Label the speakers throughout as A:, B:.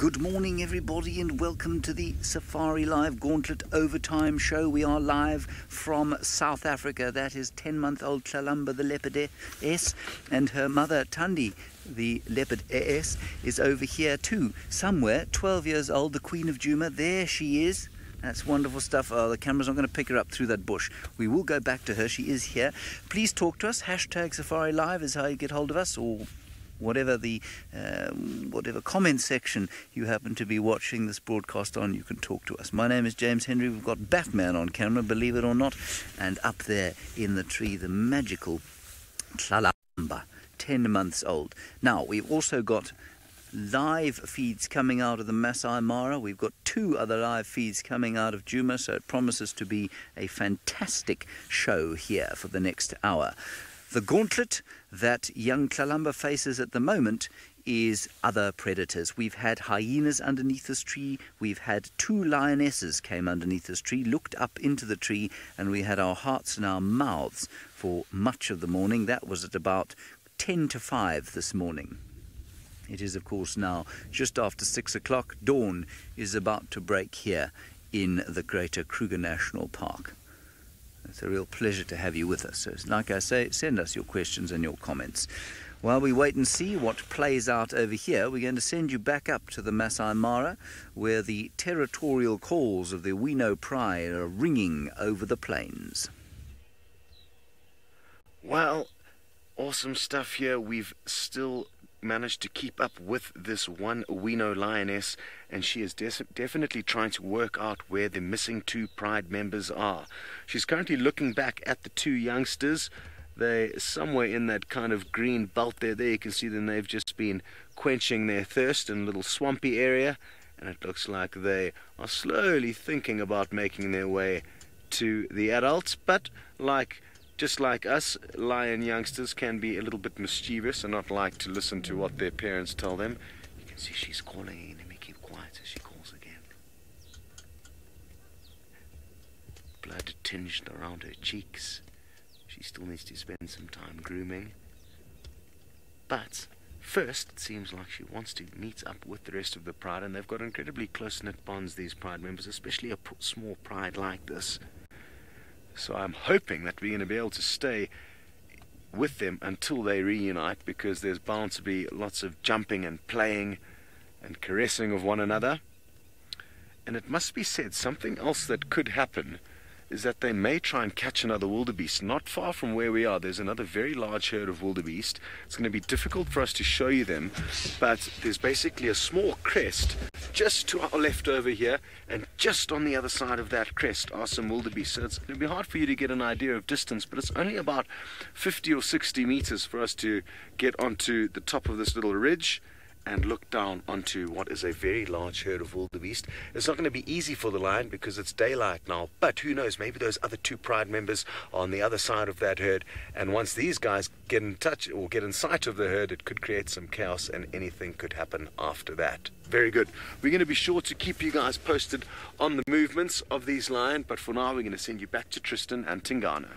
A: Good morning, everybody, and welcome to the SafariLive Gauntlet Overtime Show. We are live from South Africa. That is 10-month-old Tlalamba, the leopardess, and her mother, Thandi, the leopardess, is over here too, somewhere. 12 years old, the Queen of Djuma. There she is. That's wonderful stuff. Oh, the camera's not going to pick her up through that bush. We will go back to her. She is here. Please talk to us. Hashtag SafariLive is how you get hold of us, or whatever the whatever comment section you happen to be watching this broadcast on, you can talk to us. My name is James Henry. We've got Batman on camera, believe it or not, and up there in the tree, the magical Tlalamba, 10 months old. Now, we've also got live feeds coming out of the Masai Mara. We've got 2 other live feeds coming out of Djuma, so it promises to be a fantastic show here for the next hour. The gauntlet that young Tlalamba faces at the moment is other predators. We've had hyenas underneath this tree. We've had 2 lionesses came underneath this tree, looked up into the tree, and we had our hearts in our mouths for much of the morning. That was at about 10 to 5 this morning. It is, of course, now just after 6 o'clock. Dawn is about to break here in the Greater Kruger National Park. It's a real pleasure to have you with us. So, like I say, send us your questions and your comments. While we wait and see what plays out over here, we're going to send you back up to the Masai Mara, where the territorial calls of the Wino pride are ringing over the plains.
B: Well, awesome stuff here. We've still managed to keep up with this one Wino lioness, and she is definitely trying to work out where the missing 2 pride members are. She's currently looking back at the 2 youngsters. They're somewhere in that kind of green belt there. There you can see them. They've just been quenching their thirst in a little swampy area, and it looks like they are slowly thinking about making their way to the adults. But just like us, lion youngsters can be a little bit mischievous and not like to listen to what their parents tell them. You can see she's calling. Let me keep quiet as she calls again. Blood tinged around her cheeks. She still needs to spend some time grooming. But first, it seems like she wants to meet up with the rest of the pride, and they've got incredibly close-knit bonds, these pride members, especially a small pride like this. So I'm hoping that we're going to be able to stay with them until they reunite, because there's bound to be lots of jumping and playing and caressing of one another. And it must be said, something else that could happen is that they may try and catch another wildebeest. Not far from where we are, there's another very large herd of wildebeest. It's going to be difficult for us to show you them, but there's basically a small crest just to our left over here, and just on the other side of that crest are some wildebeest. So it's going to be hard for you to get an idea of distance, but it's only about 50 or 60 meters for us to get onto the top of this little ridge and look down onto what is a very large herd of wildebeest. It's not going to be easy for the lion because it's daylight now, but who knows, maybe those other 2 pride members are on the other side of that herd, and once these guys get in touch or get in sight of the herd, it could create some chaos, and anything could happen after that. Very good. We're going to be sure to keep you guys posted on the movements of these lions, but for now we're going to send you back to Tristan and Tingana.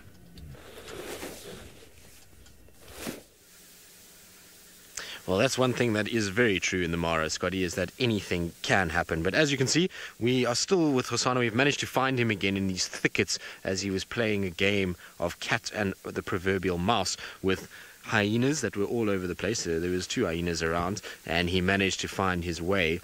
C: Well, that's one thing that is very true in the Mara, Scotty, is that anything can happen. But as you can see, we are still with Hosana. We've managed to find him again in these thickets as he was playing a game of cat and the proverbial mouse with hyenas that were all over the place. There was 2 hyenas around, and he managed to find his way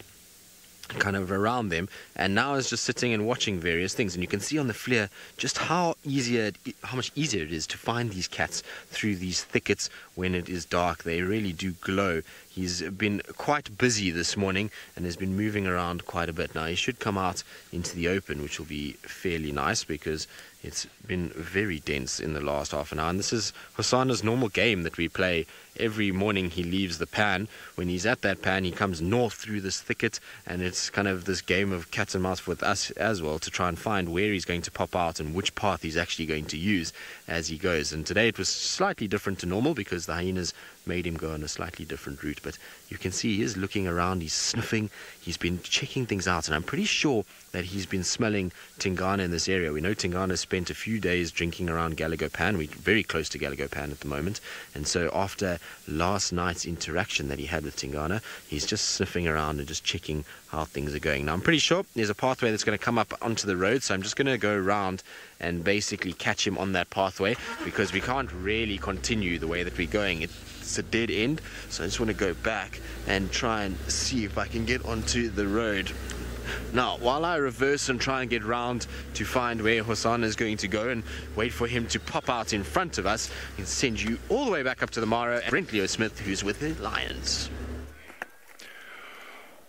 C: kind of around them, and now is just sitting and watching various things. And you can see on the flare just how much easier it is to find these cats through these thickets when it is dark. They really do glow. He's been quite busy this morning and has been moving around quite a bit. Now he should come out into the open, which will be fairly nice because it's been very dense in the last half an hour. And this is Hosana's normal game that we play. Every morning he leaves the pan. When he's at that pan, he comes north through this thicket, and it's kind of this game of cat and mouse with us as well to try and find where he's going to pop out and which path he's actually going to use as he goes. And today it was slightly different to normal because the hyenas made him go on a slightly different route. But you can see he is looking around, he's sniffing, he's been checking things out, and I'm pretty sure that he's been smelling Tingana in this area. We know Tingana spent a few days drinking around Galagopan. We're very close to Galagopan at the moment, and so after last night's interaction that he had with Tingana, he's just sniffing around and just checking how things are going. Now I'm pretty sure there's a pathway that's going to come up onto the road, so I'm just going to go around and basically catch him on that pathway, because we can't really continue the way that we're going. It's a dead end, so I just want to go back and try and see if I can get onto the road. Now, while I reverse and try and get round to find where Hosanna is going to go and wait for him to pop out in front of us, I can send you all the way back up to the Mara and Brent Leo Smith, who's with the Lions.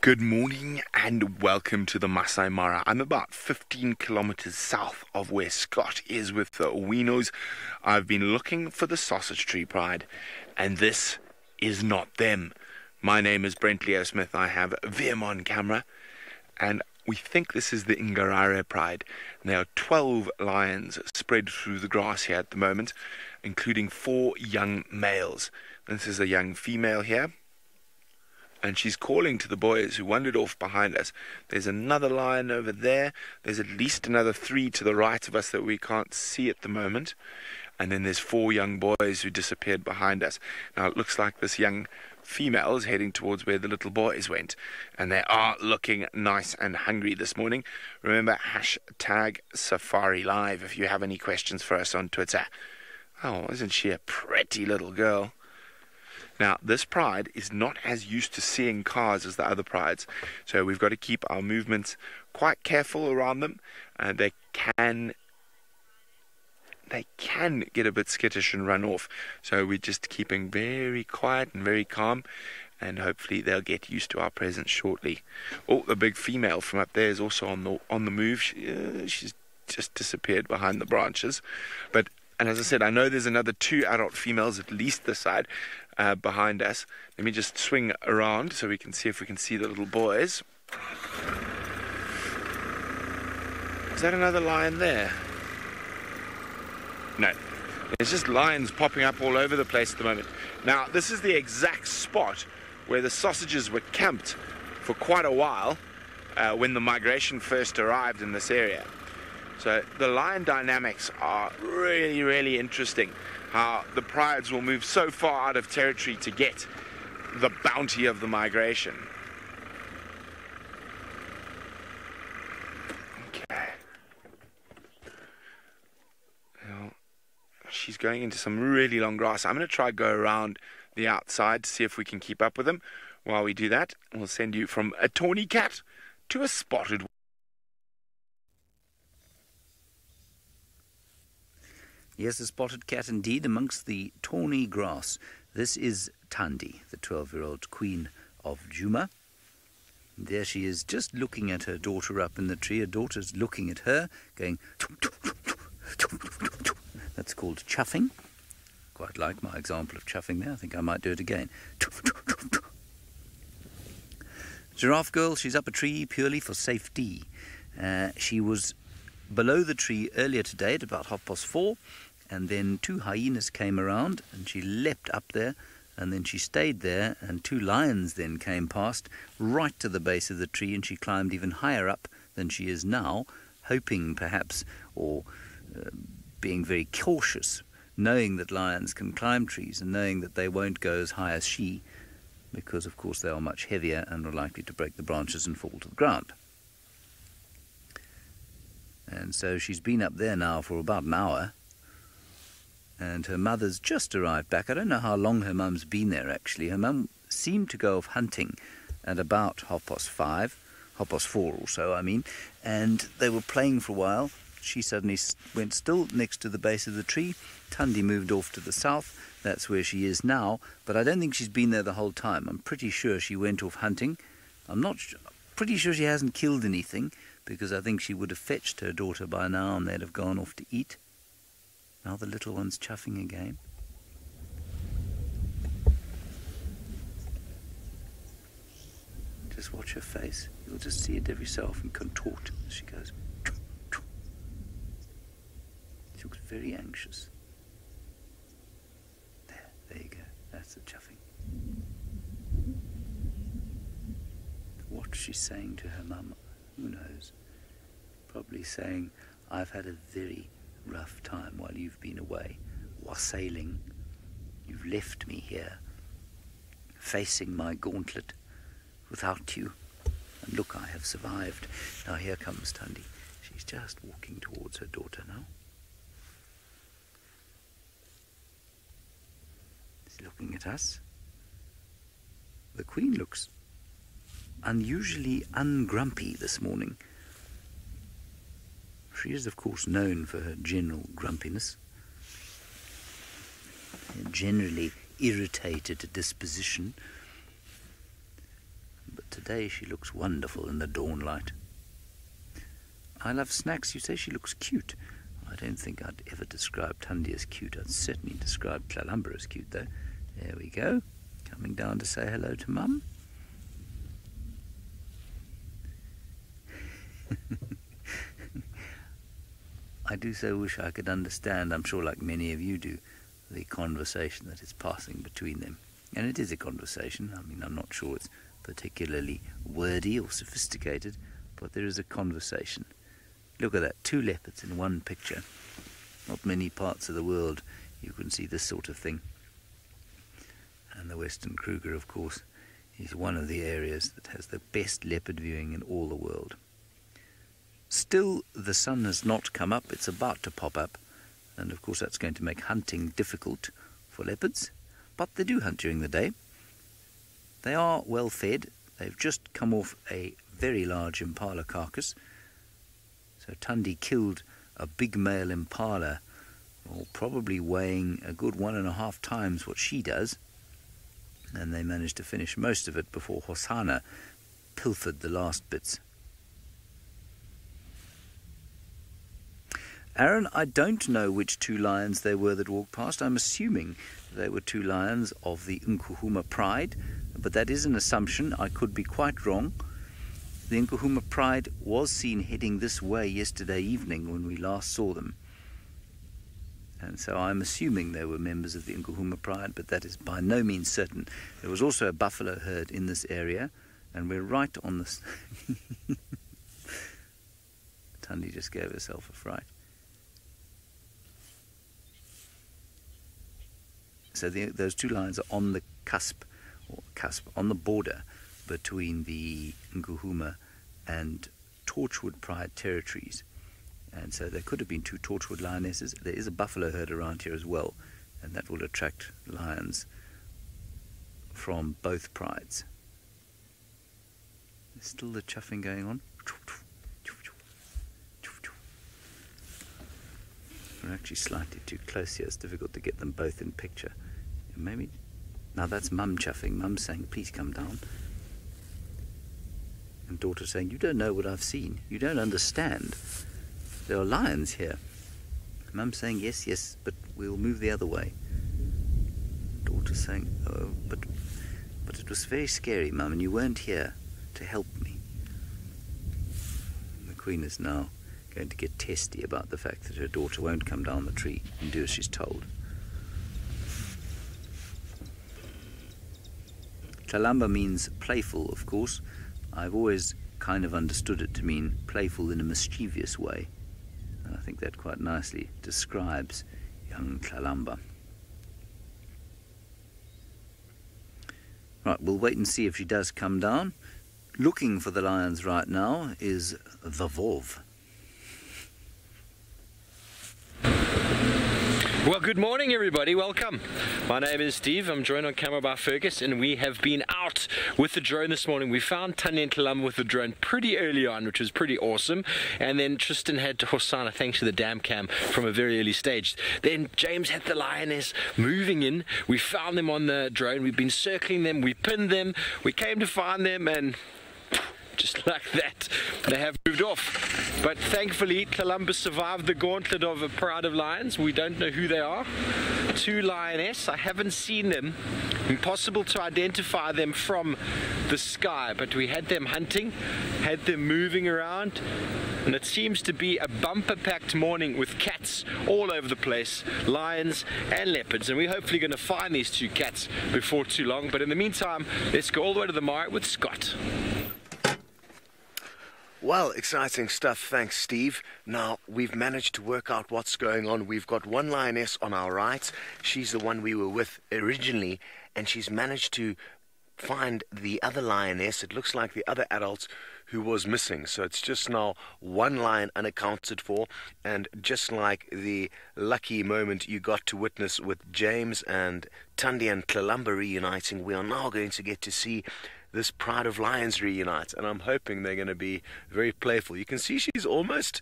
B: Good morning and welcome to the Masai Mara. I'm about 15 kilometers south of where Scott is with the Winos. I've been looking for the Sausage Tree Pride, and this is not them. My name is Brent Leo Smith. I have Vim on camera, and we think this is the Ingarare Pride. And there are 12 lions spread through the grass here at the moment, including 4 young males. This is a young female here, and she's calling to the boys who wandered off behind us. There's another lion over there. There's at least another 3 to the right of us that we can't see at the moment. And then there's 4 young boys who disappeared behind us. Now it looks like this young female is heading towards where the little boys went. And they are looking nice and hungry this morning. Remember, hashtag SafariLive if you have any questions for us on Twitter. Oh, isn't she a pretty little girl? Now, this pride is not as used to seeing cars as the other prides, so we've got to keep our movements quite careful around them. They can get a bit skittish and run off, so we're just keeping very quiet and very calm, and hopefully they'll get used to our presence shortly. Oh, the big female from up there is also on the move. She's just disappeared behind the branches, and as I said, I know there's another 2 adult females at least this side behind us. Let me just swing around so we can see if we can see the little boys. Is that another lion there? No. There's just lions popping up all over the place at the moment. Now, this is the exact spot where the sausages were camped for quite a while when the migration first arrived in this area. So the lion dynamics are really, really interesting. How the prides will move so far out of territory to get the bounty of the migration. Okay. Well, she's going into some really long grass. I'm going to try go around the outside to see if we can keep up with them. While we do that, we'll send you from a tawny cat to a spotted.
A: Yes, a spotted cat indeed amongst the tawny grass. This is Tandi, the 12-year-old queen of Juma. There she is, just looking at her daughter up in the tree. Her daughter's looking at her, going... That's called chuffing. Quite like my example of chuffing there. I think I might do it again. Giraffe girl, she's up a tree purely for safety. She was below the tree earlier today at about 4:30, and then 2 hyenas came around and she leapt up there, and then she stayed there, and 2 lions then came past right to the base of the tree, and she climbed even higher up than she is now, hoping perhaps, or being very cautious, knowing that lions can climb trees and knowing that they won't go as high as she, because of course they are much heavier and are likely to break the branches and fall to the ground. And so she's been up there now for about an hour, and her mother's just arrived back. I don't know how long her mum's been there actually. Her mum seemed to go off hunting at about 5:30, 4:30 or so I mean, and they were playing for a while. She suddenly went still next to the base of the tree. Tandi moved off to the south. That's where she is now, but I don't think she's been there the whole time. I'm pretty sure she went off hunting. I'm not pretty sure she hasn't killed anything, because I think she would have fetched her daughter by now and they'd have gone off to eat. Now the little one's chuffing again. Just watch her face. You'll just see it every so often contort as she goes. She looks very anxious. There you go. That's the chuffing. What she's saying to her mum, who knows? Probably saying, I've had a very rough time while you've been away, wassailing. You've left me here, facing my gauntlet without you. And look, I have survived. Now here comes Tundi. She's just walking towards her daughter now. She's looking at us. The Queen looks unusually ungrumpy this morning. She is, of course, known for her general grumpiness, a generally irritated disposition, but today she looks wonderful in the dawn light. I love snacks. You say she looks cute. I don't think I'd ever describe Tundi as cute. I'd certainly describe Tlalamba as cute, though. There we go. Coming down to say hello to Mum. I do so wish I could understand, I'm sure like many of you do, the conversation that is passing between them. And it is a conversation. I mean, I'm not sure it's particularly wordy or sophisticated, but there is a conversation. Look at that, 2 leopards in one picture. Not many parts of the world you can see this sort of thing. And the Western Kruger, of course, is one of the areas that has the best leopard viewing in all the world. Still, the sun has not come up. It's about to pop up. And of course that's going to make hunting difficult for leopards. But they do hunt during the day. They are well fed. They've just come off a very large impala carcass. So Tundi killed a big male impala, probably weighing a good 1.5 times what she does. And they managed to finish most of it before Hosana pilfered the last bits. Aaron, I don't know which 2 lions they were that walked past. I'm assuming they were 2 lions of the Nkuhuma Pride, but that is an assumption. I could be quite wrong. The Nkuhuma Pride was seen heading this way yesterday evening when we last saw them. And so I'm assuming they were members of the Nkuhuma Pride, but that is by no means certain. There was also a buffalo herd in this area, and we're right on this. Tundi just gave herself a fright. So those 2 lions are on the cusp, on the border between the Nkuhuma and Torchwood Pride territories. And so there could have been 2 Torchwood lionesses. There is a buffalo herd around here as well, and that will attract lions from both prides. There's still the chuffing going on. We're actually slightly too close here. It's difficult to get them both in picture. Maybe now that's Mum chuffing. Mum saying, please come down. And daughter saying, you don't know what I've seen. You don't understand. There are lions here. Mum saying, yes, yes, but we'll move the other way. Daughter saying, oh, but it was very scary, Mum, and you weren't here to help me. And the Queen is now going to get testy about the fact that her daughter won't come down the tree and do as she's told. Tlalamba means playful, of course. I've always kind of understood it to mean playful in a mischievous way. And I think that quite nicely describes young Tlalamba. Right, we'll wait and see if she does come down. Looking for the lions right now is the Vov.
C: Well, good morning, everybody. Welcome. My name is Steve. I'm joined on camera by Fergus, and we have been out with the drone this morning. We found Tundi and Tlalamba with the drone pretty early on, which was pretty awesome. And then Tristan had Hosana, thanks to the dam cam, from a very early stage. Then James had the lioness moving in. We found them on the drone. We've been circling them. We pinned them. We came to find them, and just like that, they have moved off. But thankfully, Tlalamba survived the gauntlet of a pride of lions. We don't know who they are. 2 lioness. I haven't seen them impossible to identify them from the sky, but we had them hunting, had them moving around, and it seems to be a bumper-packed morning with cats all over the place, lions and leopards, and we're hopefully going to find these two cats before too long. But in the meantime, let's go all the way to the Mara with Scott.
B: Well, exciting stuff, thanks Steve. Now, we've managed to work out what's going on. We've got one lioness on our right. She's the one we were with originally, and she's managed to find the other lioness. It looks like the other adult who was missing. So it's just now one lion unaccounted for, and just like the lucky moment you got to witness with James and Tundi and Tlalamba reuniting, we are now going to get to see this pride of lions reunite, and I'm hoping they're going to be very playful. You can see she's almost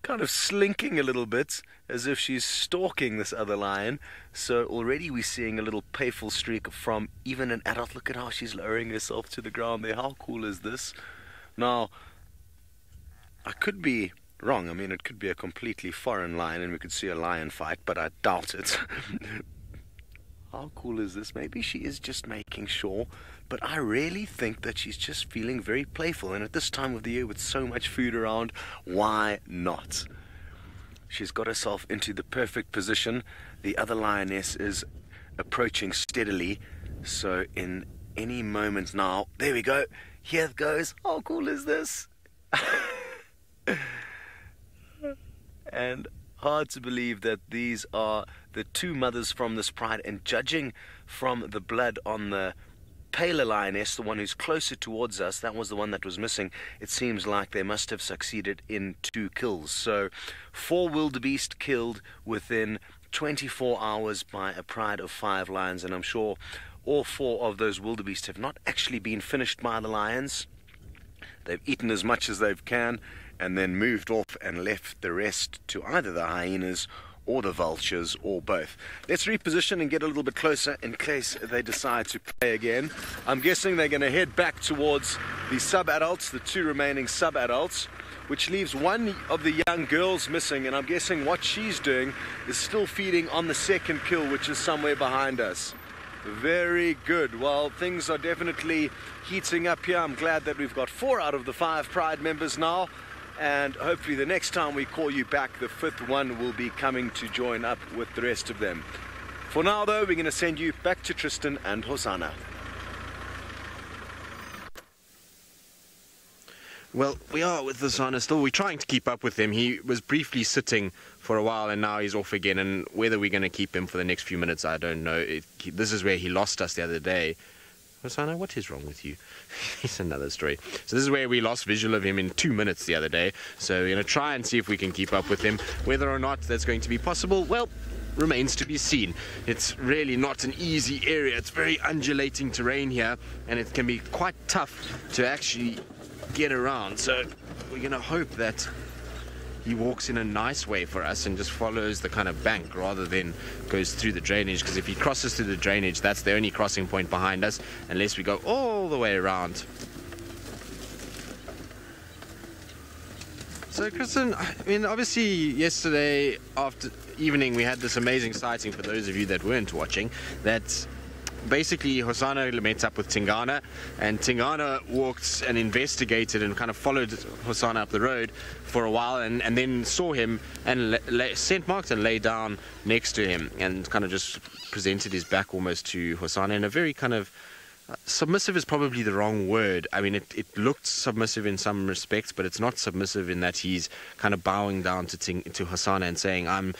B: kind of slinking a little bit as if she's stalking this other lion. So already we're seeing a little playful streak from even an adult. Look at how she's lowering herself to the ground there. How cool is this? Now, I could be wrong. I mean, it could be a completely foreign lion and we could see a lion fight, but I doubt it. How cool is this? Maybe she is just making sure, but I really think that she's just feeling very playful, and at this time of the year with so much food around, why not? She's got herself into the perfect position. The other lioness is approaching steadily, so in any moment now, there we go, here it goes. How cool is this? And hard to believe that these are the two mothers from this pride, and judging from the blood on the paler lioness, the one who's closer towards us, that was the one that was missing, it seems like they must have succeeded in 2 kills. So 4 wildebeest killed within 24 hours by a pride of 5 lions, and I'm sure all 4 of those wildebeest have not actually been finished by the lions. They've eaten as much as they can and then moved off and left the rest to either the hyenas or the vultures, or both. Let's reposition and get a little bit closer in case they decide to play again. I'm guessing they're going to head back towards the sub-adults, the 2 remaining sub-adults, which leaves one of the young girls missing, and I'm guessing what she's doing is still feeding on the second kill, which is somewhere behind us. Very good. Well, things are definitely heating up here. I'm glad that we've got 4 out of the 5 Pride members now, and hopefully the next time we call you back, the 5th one will be coming to join up with the rest of them. For now, though, we're going to send you back to Tristan and Hosanna.
C: Well, we are with Hosanna still. We're trying to keep up with him. He was briefly sitting for a while, and now he's off again. And whether we're going to keep him for the next few minutes, I don't know. This is where he lost us the other day. Hosanna, what is wrong with you? It's another story. So this is where we lost visual of him in 2 minutes the other day. So we're going to try and see if we can keep up with him. Whether or not that's going to be possible, well, remains to be seen. It's really not an easy area. It's very undulating terrain here, and it can be quite tough to actually get around. So we're going to hope that he walks in a nice way for us and just follows the kind of bank rather than goes through the drainage, because if he crosses through the drainage, that's the only crossing point behind us, unless we go all the way around. So Kristen, I mean, obviously yesterday after evening we had this amazing sighting, for those of you that weren't watching, that basically Hosanna met up with Tingana, and Tingana walked and investigated and kind of followed Hosanna up the road for a while, and then saw him and sent marked and lay down next to him and kind of just presented his back almost to Hosanna in a very kind of submissive is probably the wrong word. I mean, it looked submissive in some respects, but it's not submissive in that he's kind of bowing down to Hosanna and saying, I'm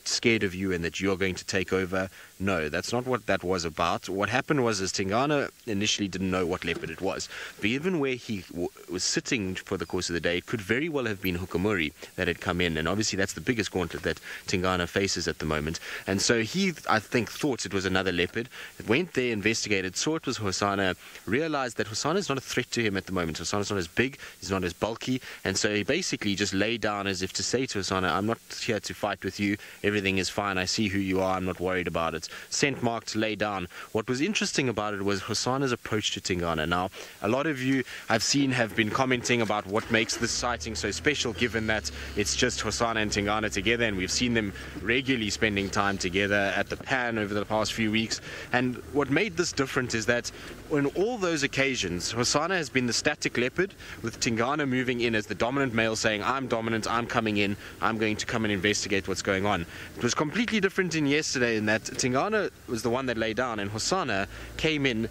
C: scared of you and that you're going to take over. No, that's not what that was about. What happened was Tingana initially didn't know what leopard it was. But even where he was sitting for the course of the day, it could very well have been Hukamuri that had come in. And obviously that's the biggest gauntlet that Tingana faces at the moment. And so he, I think, thought it was another leopard. Went there, investigated, saw it was Hosanna, realized that Hosanna is not a threat to him at the moment. Hosanna's not as big, he's not as bulky. And so he basically just lay down as if to say to Hosanna, I'm not here to fight with you. Everything is fine. I see who you are. I'm not worried about it. that scent mark to lay down. What was interesting about it was Hosana's approach to Tingana. Now, a lot of you I've seen have been commenting about what makes this sighting so special, given that it's just Hosana and Tingana together, and we've seen them regularly spending time together at the pan over the past few weeks. And what made this different is that on all those occasions, Hosana has been the static leopard, with Tingana moving in as the dominant male, saying, I'm dominant, I'm coming in, I'm going to come and investigate what's going on. It was completely different in yesterday in that Tingana was the one that lay down, and Hosana came in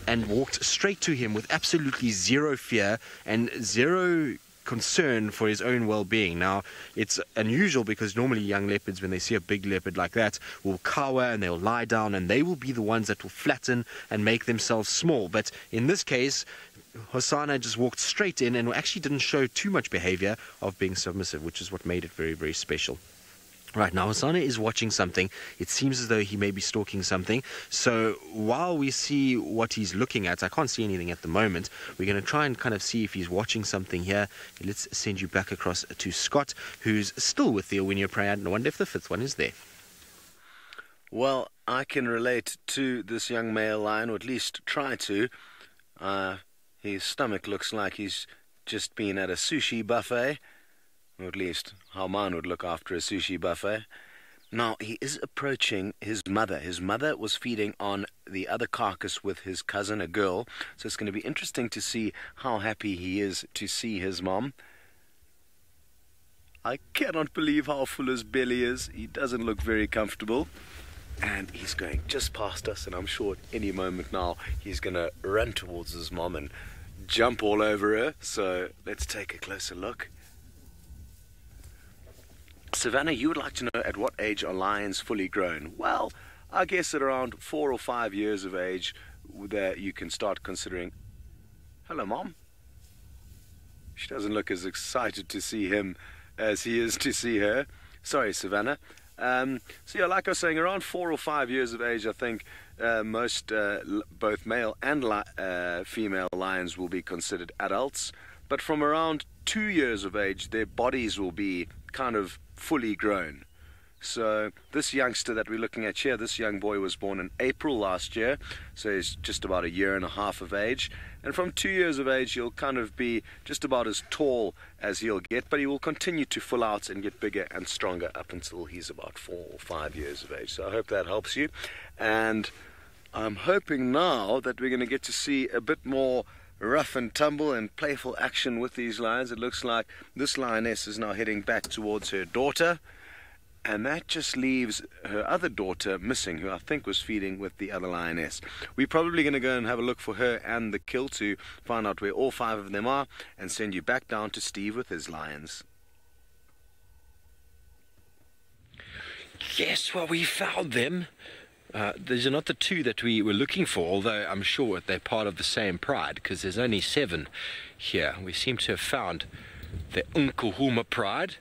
C: and walked straight to him with absolutely zero fear and zero concern for his own well-being. Now, it's unusual because normally young leopards, when they see a big leopard like that, will cower and they'll lie down, and they will be the ones that will flatten and make themselves small. But in this case, Hosana just walked straight in and actually didn't show too much behavior of being submissive, which is what made it very, very special. Right, now Hosana is watching something. It seems as though he may be stalking something. So while we see what he's looking at, I can't see anything at the moment. We're going to try and kind of see if he's watching something here. Let's send you back across to Scott, who's still with the Awinia Prayad, and I wonder if the fifth one is there.
B: Well, I can relate to this young male lion, or at least try to. His stomach looks like he's just been at a sushi buffet. Or at least how mine would look after a sushi buffet. Now, he is approaching his mother. His mother was feeding on the other carcass with his cousin, a girl. So it's going to be interesting to see how happy he is to see his mom. I cannot believe how full his belly is. He doesn't look very comfortable. And he's going just past us, and I'm sure at any moment now he's going to run towards his mom and jump all over her. So let's take a closer look. Savannah, you would like to know at what age are lions fully grown? Well, I guess at around 4 or 5 years of age that you can start considering. Hello, Mom. She doesn't look as excited to see him as he is to see her. Sorry, Savannah. So yeah, like I was saying, around 4 or 5 years of age, I think most both male and female lions will be considered adults. But from around 2 years of age, their bodies will be kind of fully grown. So this youngster that we're looking at here, this young boy was born in April last year, so he's just about 1.5 years of age. And from 2 years of age, he'll kind of be just about as tall as he'll get, but he will continue to full out and get bigger and stronger up until he's about 4 or 5 years of age. So I hope that helps you. And I'm hoping now that we're going to get to see a bit more rough and tumble and playful action with these lions. It looks like this lioness is now heading back towards her daughter, and that just leaves her other daughter missing, who I think was feeding with the other lioness. We're probably going to go and have a look for her and the kill to find out where all 5 of them are, and send you back down to Steve with his lions.
C: Yes, well, we found them. These are not the 2 that we were looking for, although I'm sure they're part of the same pride, because there's only 7 here. We seem to have found the Nkuhuma pride.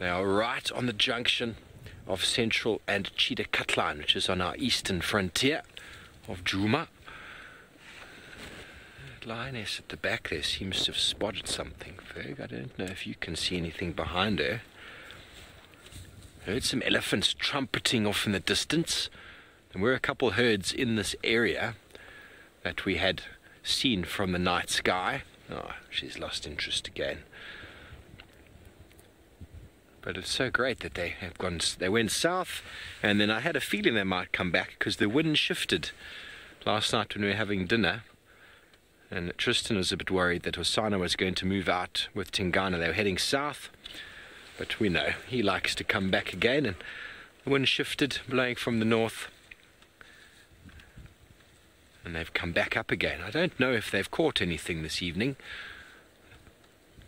C: They are right on the junction of Central and Chitakatlan, which is on our eastern frontier of Djuma. That lioness at the back there seems to have spotted something. Ferg, I don't know if you can see anything behind her. Heard some elephants trumpeting off in the distance. There were a couple herds in this area that we had seen from the night sky. Oh, she's lost interest again. But it's so great that they went south, and then I had a feeling they might come back because the wind shifted last night when we were having dinner. And Tristan was a bit worried that Hosana was going to move out with Tingana. They were heading south. But we know he likes to come back again, and the wind shifted, blowing from the north, and they've come back up again. I don't know if they've caught anything this evening.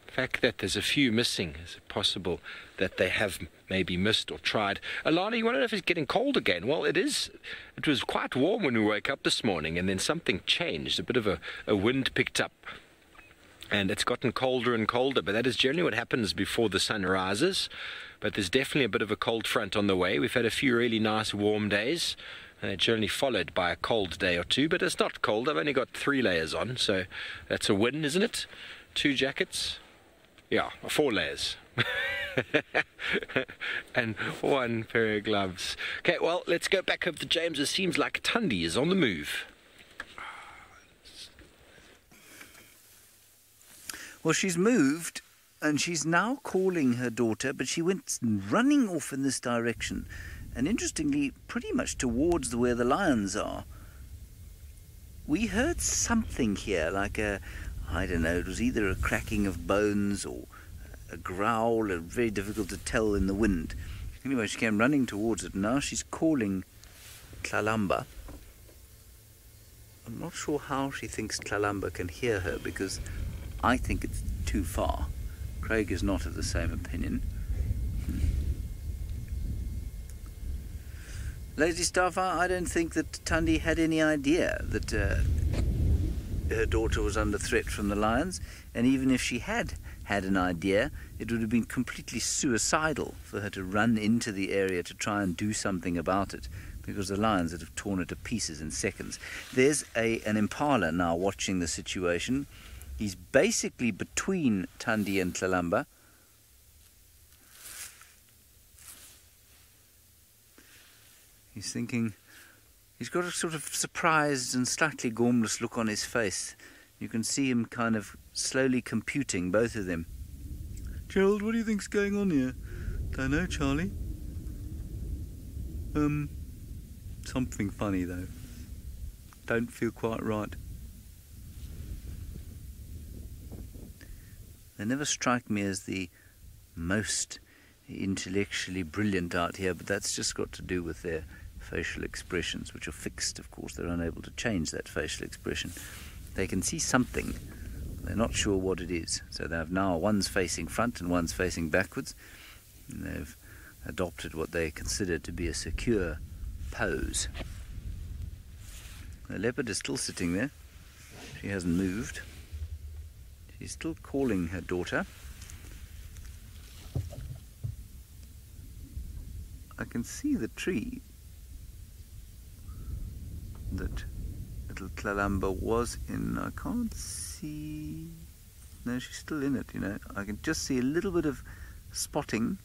C: The fact that there's a few missing, is it possible that they have maybe missed or tried? Alana, you want to know if it's getting cold again? Well, it is. It was quite warm when we woke up this morning, and then something changed. A bit of a wind picked up. And it's gotten colder and colder, but that is generally what happens before the sun rises. But there's definitely a bit of a cold front on the way. We've had a few really nice warm days, and they're generally followed by a cold day or two, but it's not cold. I've only got 3 layers on, so that's a win, isn't it? 2 jackets. Yeah, 4 layers. And one pair of gloves. Okay, well, let's go back up to James. It seems like Tundi is on the move.
A: Well, she's moved, and she's now calling her daughter, but she went running off in this direction, and interestingly, pretty much towards where the lions are. We heard something here, like I don't know, it was either a cracking of bones or a growl, very difficult to tell in the wind. Anyway, she came running towards it, and now she's calling Tlalamba. I'm not sure how she thinks Tlalamba can hear her, because I think it's too far. Craig is not of the same opinion. Lady Starfire, I don't think that Tundi had any idea that her daughter was under threat from the lions, and even if she had an idea, it would have been completely suicidal for her to run into the area to try and do something about it, because the lions would have torn it to pieces in seconds. There's an impala now watching the situation. He's basically between Tundi and Tlalamba. He's thinking, he's got a sort of surprised and slightly gormless look on his face. You can see him kind of slowly computing, both of them. Gerald, what do you think's going on here? Don't know, Charlie. Something funny though. Don't feel quite right. They never strike me as the most intellectually brilliant out here, but that's just got to do with their facial expressions, which are fixed, of course. They're unable to change that facial expression. They can see something, they're not sure what it is. So they have now, one's facing front and one's facing backwards, and they've adopted what they consider to be a secure pose. The leopard is still sitting there. She hasn't moved. She's still calling her daughter. I can see the tree that little Tlalamba was in. I can't see... No, she's still in it, you know. I can just see a little bit of spotting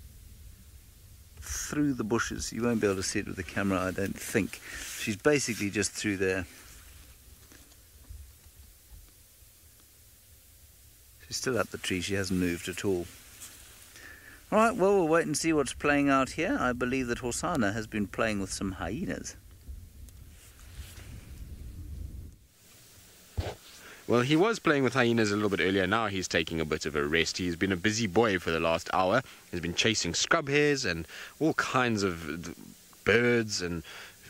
A: through the bushes. You won't be able to see it with the camera, I don't think. She's basically just through there. She's still up the tree. She hasn't moved at all. All right, well, we'll wait and see what's playing out here. I believe that Hosana has been playing with some hyenas.
C: Well, he was playing with hyenas a little bit earlier. Now he's taking a bit of a rest. He's been a busy boy for the last hour. He's been chasing scrub hares and all kinds of birds, and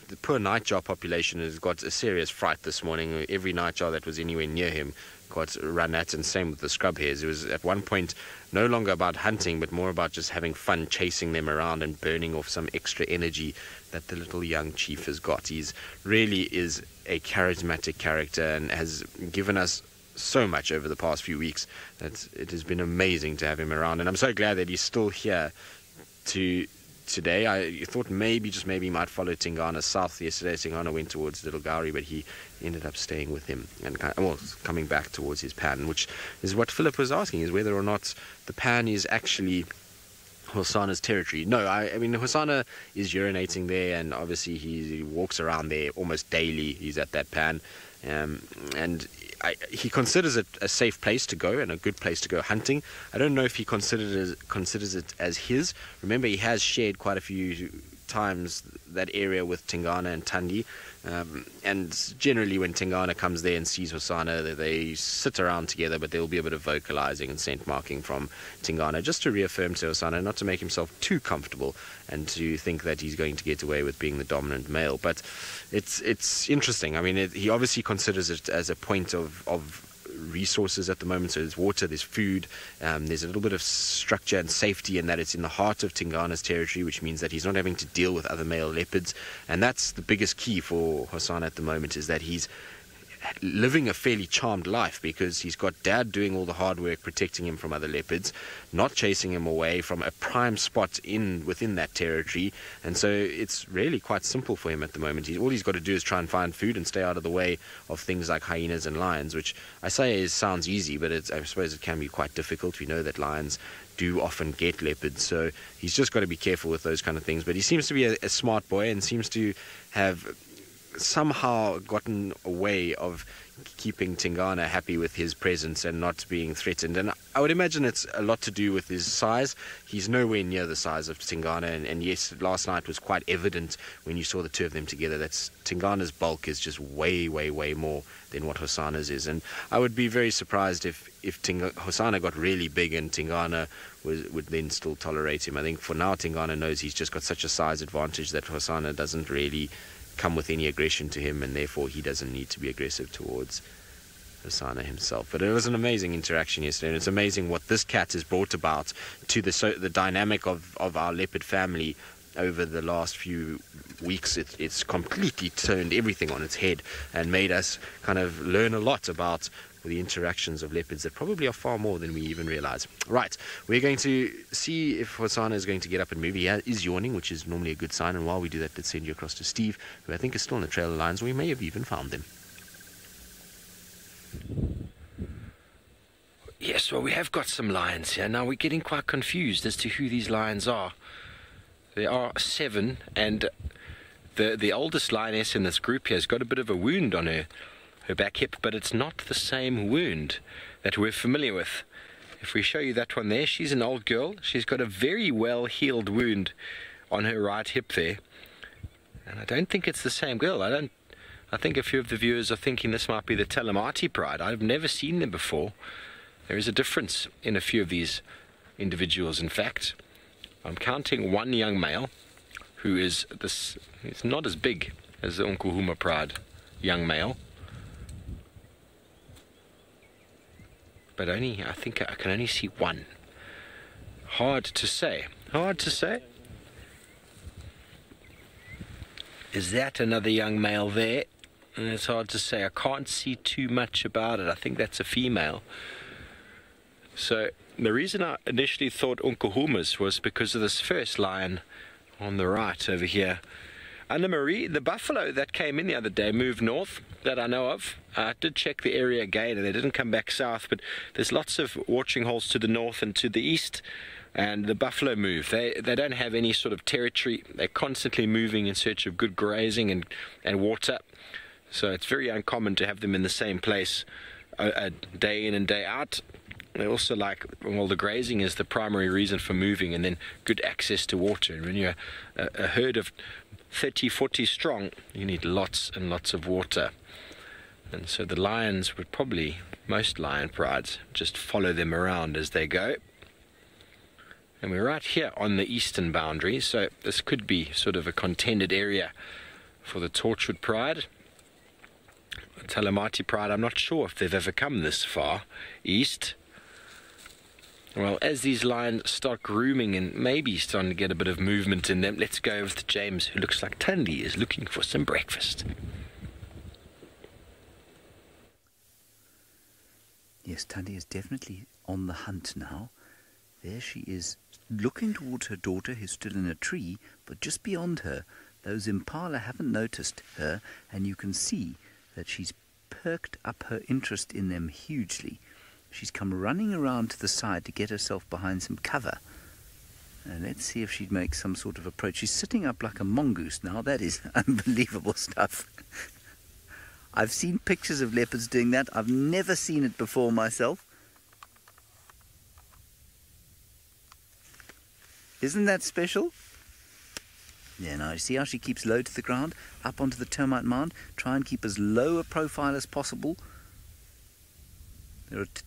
C: the poor nightjar population has got a serious fright this morning. Every nightjar that was anywhere near him got run at, and same with the scrub hares. It was at one point no longer about hunting, but more about just having fun chasing them around and burning off some extra energy that the little young chief has got. He's really is a charismatic character and has given us so much over the past few weeks that it has been amazing to have him around, and I'm so glad that he's still here today. I thought maybe he might follow Tingana south. Yesterday Tingana went towards Little Gowrie, but he ended up staying with him and coming back towards his pan, which is what Philip was asking, is whether or not the pan is actually Hosana's territory. No, I mean Hosana is urinating there, and obviously he walks around there almost daily. He's at that pan, and he considers it a safe place to go and a good place to go hunting. I don't know if he considers it as his. Remember, he has shared quite a few times that area with Tingana and Tundi, and generally when Tingana comes there and sees Hosana, they sit around together, but there will be a bit of vocalizing and scent marking from Tingana, just to reaffirm to Hosana not to make himself too comfortable and to think that he's going to get away with being the dominant male. But it's interesting. I mean, he obviously considers it as a point of resources at the moment. So there's water, there's food, there's a little bit of structure and safety in that it's in the heart of Tingana's territory, which means that he's not having to deal with other male leopards. And that's the biggest key for Hosana at the moment, is that he's living a fairly charmed life, because he's got dad doing all the hard work protecting him from other leopards, not chasing him away from a prime spot within that territory. And so it's really quite simple for him at the moment. All he's got to do is try and find food and stay out of the way of things like hyenas and lions, which I say sounds easy, but I suppose it can be quite difficult. We know that lions do often get leopards, so he's just got to be careful with those kind of things. But he seems to be a smart boy and seems to have somehow gotten a way of keeping Tingana happy with his presence and not being threatened. And I would imagine it's a lot to do with his size. He's nowhere near the size of Tingana, and yes, last night was quite evident when you saw the two of them together that Tingana's bulk is just way, way, way more than what Hosana's is. And I would be very surprised if Hosana got really big and Tingana would then still tolerate him. I think for now Tingana knows he's just got such a size advantage that Hosana doesn't really come with any aggression to him, and therefore he doesn't need to be aggressive towards Hosana himself. But it was an amazing interaction yesterday, and it's amazing what this cat has brought about to the dynamic of our leopard family over the last few weeks. It's completely turned everything on its head and made us kind of learn a lot about the interactions of leopards that probably are far more than we even realize. Right, we're going to see if Hosana is going to get up and move. He is yawning, which is normally a good sign, and while we do that, let's send you across to Steve, who I think is still on the trail of lions. We may have even found them.
B: Yes, well, we have got some lions here. Now we're getting quite confused as to who these lions are. There are 7, and the oldest lioness in this group here has got a bit of a wound on her back hip, but it's not the same wound that we're familiar with. If we show you that one there, she's an old girl. She's got a very well healed wound on her right hip there, and I don't think it's the same girl. I think a few of the viewers are thinking this might be the Talamati pride. I've never seen them before. There is a difference in a few of these individuals. In fact, I'm counting one young male who is it's not as big as the Unkuhuma pride young male, but I think I can only see one. Hard to say. Is that another young male there? And it's hard to say. I can't see too much about it. I think that's a female. So the reason I initially thought Unkuhumas was because of this first lion on the right over here. Anna Marie, the buffalo that came in the other day, moved north, that I know of. I did check the area again, and they didn't come back south, but there's lots of watering holes to the north and to the east, and the buffalo move. They don't have any sort of territory. They're constantly moving in search of good grazing and water, so it's very uncommon to have them in the same place a day in and day out. They also like, well, the grazing is the primary reason for moving, and then good access to water. And when you're a herd of 30, 40 strong, you need lots and lots of water. And so the lions would probably, most lion prides, just follow them around as they go. And we're right here on the eastern boundary, so this could be sort of a contended area for the Torchwood pride. The Talamati pride, I'm not sure if they've ever come this far east. Well, as these lions start grooming and maybe starting to get a bit of movement in them, let's go over to James, who looks like Tandy is looking for some breakfast.
A: Yes, Tandy is definitely on the hunt now. There she is, looking towards her daughter, who's still in a tree, but just beyond her, those impala haven't noticed her, and you can see that she's perked up her interest in them hugely. She's come running around to the side to get herself behind some cover. And let's see if she makes some sort of approach. She's sitting up like a mongoose now. That is unbelievable stuff. I've seen pictures of leopards doing that. I've never seen it before myself. Isn't that special? Yeah, now you see how she keeps low to the ground, up onto the termite mound. Try and keep as low a profile as possible.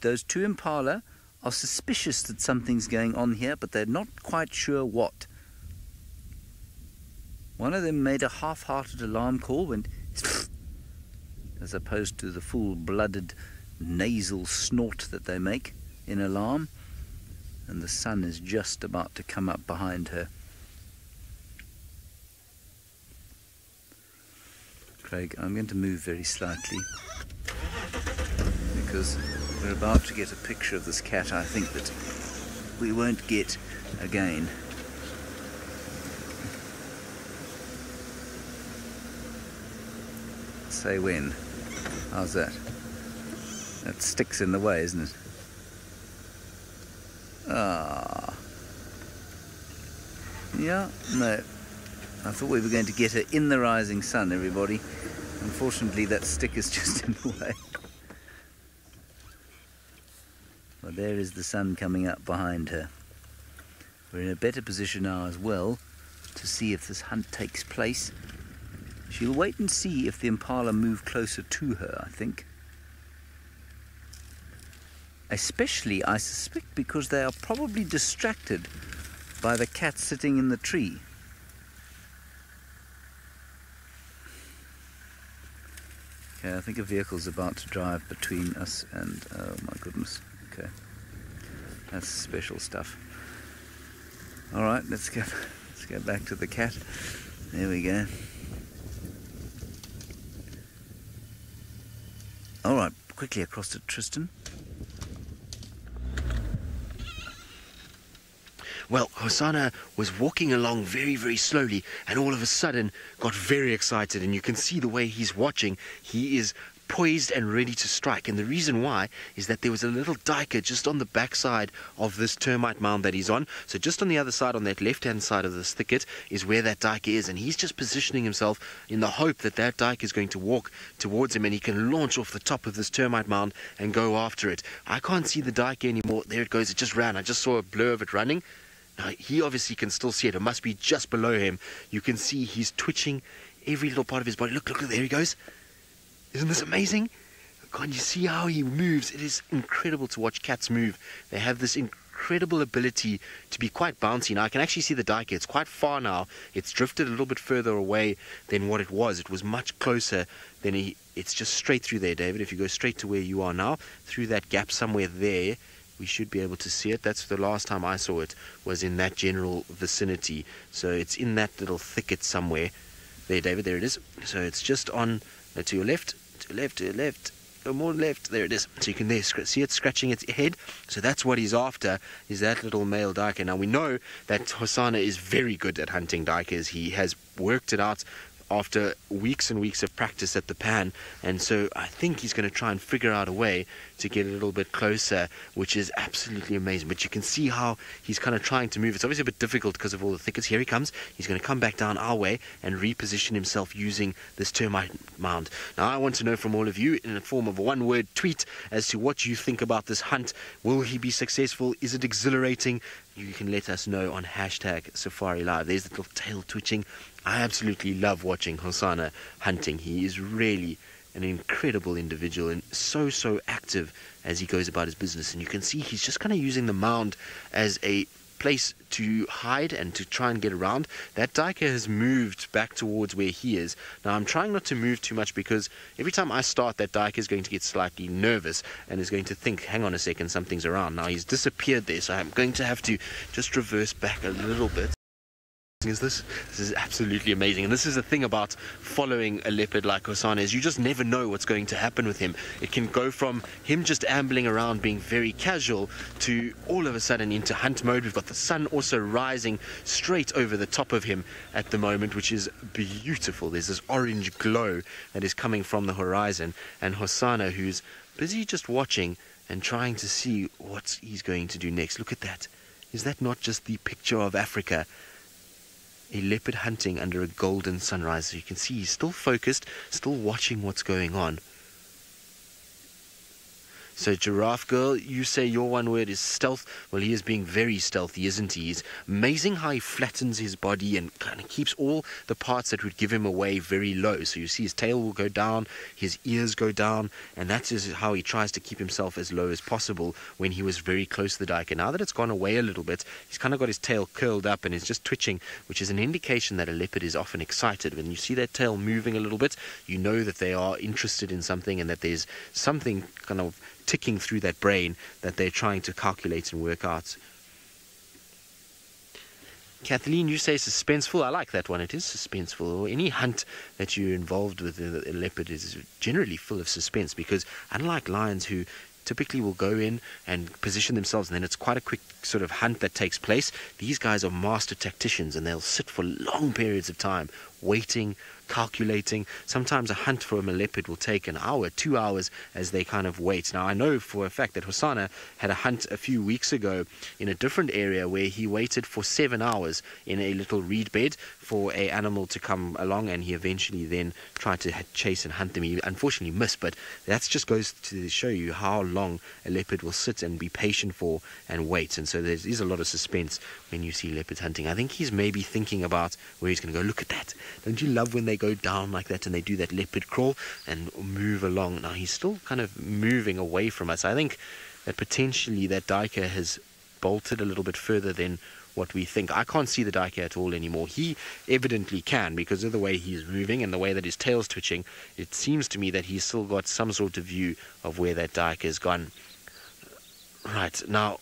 A: Those two impala are suspicious that something's going on here, but they're not quite sure what. One of them made a half-hearted alarm call, went as opposed to the full-blooded nasal snort that they make in alarm, and the sun is just about to come up behind her. Craig, I'm going to move very slightly. because we're about to get a picture of this cat, I think, that we won't get again. Say when. How's that? That sticks in the way, isn't it? Ah. Yeah, no. I thought we were going to get her in the rising sun, everybody. Unfortunately, that stick is just in the way. Well, there is the sun coming up behind her. We're in a better position now as well to see if this hunt takes place. She'll wait and see if the impala move closer to her, I think. Especially, I suspect, because they are probably distracted by the cat sitting in the tree. Okay, I think a vehicle's about to drive between us and... oh my goodness. Okay. That's special stuff. Alright, let's go back to the cat. There we go. Alright, quickly across to Tristan.
C: Well, Hosanna was walking along very, very slowly and all of a sudden got very excited, and you can see the way he's watching. He is poised and ready to strike, and the reason why is that there was a little duiker just on the backside of this termite mound that he's on. So just on the other side, on that left-hand side of this thicket, is where that duiker is, and he's just positioning himself in the hope that that duiker is going to walk towards him and he can launch off the top of this termite mound and go after it. I can't see the duiker anymore. There it goes. It just ran. I just saw a blur of it running. Now, he obviously can still see it. It must be just below him. You can see he's twitching every little part of his body. Look, there he goes. Isn't this amazing? Can't you see how he moves? It is incredible to watch cats move. They have this incredible ability to be quite bouncy. Now, I can actually see the duiker. It's quite far now. It's drifted a little bit further away than what it was. It was much closer than it's just straight through there, David. If you go straight to where you are now, through that gap somewhere there, we should be able to see it. That's the last time I saw it, was in that general vicinity. So it's in that little thicket somewhere. There, David, there it is. So it's just on to your left, to your left, to your left, no more left. There it is. So you can there see it scratching its head. So that's what he's after, is that little male duiker. Now we know that Hosanna is very good at hunting duikers. He has worked it out after weeks and weeks of practice at the pan, and so I think he's going to try and figure out a way to get a little bit closer, which is absolutely amazing. But you can see how he's kind of trying to move. It's obviously a bit difficult because of all the thickets. Here he comes. He's going to come back down our way and reposition himself using this termite mound. Now I want to know from all of you in the form of a one-word tweet as to what you think about this hunt. Will he be successful? Is it exhilarating? You can let us know on #SafariLive. There's the little tail twitching. I absolutely love watching Hosanna hunting. He is really an incredible individual and so active as he goes about his business. And you can see he's just kind of using the mound as a place to hide and to try and get around. That duiker has moved back towards where he is. Now I'm trying not to move too much because every time I start, that duiker is going to get slightly nervous and is going to think, hang on a second, something's around. Now he's disappeared there, so I'm going to have to just reverse back a little bit. This is absolutely amazing, and this is the thing about following a leopard like Hosanna, is you just never know what's going to happen with him. It can go from him just ambling around being very casual to all of a sudden into hunt mode. We've got the sun also rising straight over the top of him at the moment, which is beautiful. There's this orange glow that is coming from the horizon, and Hosanna, who's busy just watching and trying to see what he's going to do next. Look at that. Is that not just the picture of Africa? A leopard hunting under a golden sunrise. So you can see he's still focused, still watching what's going on. So Giraffe Girl, you say your one word is stealth. Well, he is being very stealthy, isn't he? He's amazing how he flattens his body and kind of keeps all the parts that would give him away very low. So you see his tail will go down, his ears go down, and that's just how he tries to keep himself as low as possible when he was very close to the duiker. Now that it's gone away a little bit, he's kind of got his tail curled up and is just twitching, which is an indication that a leopard is often excited. When you see that tail moving a little bit, you know that they are interested in something and that there's something kind of ticking through that brain that they're trying to calculate and work out. Kathleen, you say suspenseful. I like that one. It is suspenseful. Any hunt that you're involved with a leopard is generally full of suspense, because unlike lions who typically will go in and position themselves and then it's quite a quick sort of hunt that takes place, these guys are master tacticians and they'll sit for long periods of time waiting, calculating. Sometimes a hunt from a leopard will take an hour, 2 hours as they kind of wait. Now, I know for a fact that Hosana had a hunt a few weeks ago in a different area where he waited for 7 hours in a little reed bed for a animal to come along, and he eventually then tried to chase and hunt them. He unfortunately missed, but that just goes to show you how long a leopard will sit and be patient for and wait. And so there is a lot of suspense when you see leopards hunting. I think he's maybe thinking about where he's going to go. Look at that. Don't you love when they go down like that and they do that leopard crawl and move along? Now he's still kind of moving away from us. I think that potentially that duiker has bolted a little bit further than what we think. I can't see the duiker at all anymore. He evidently can, because of the way he's moving and the way that his tail's twitching. It seems to me that he's still got some sort of view of where that duiker has gone. Right, now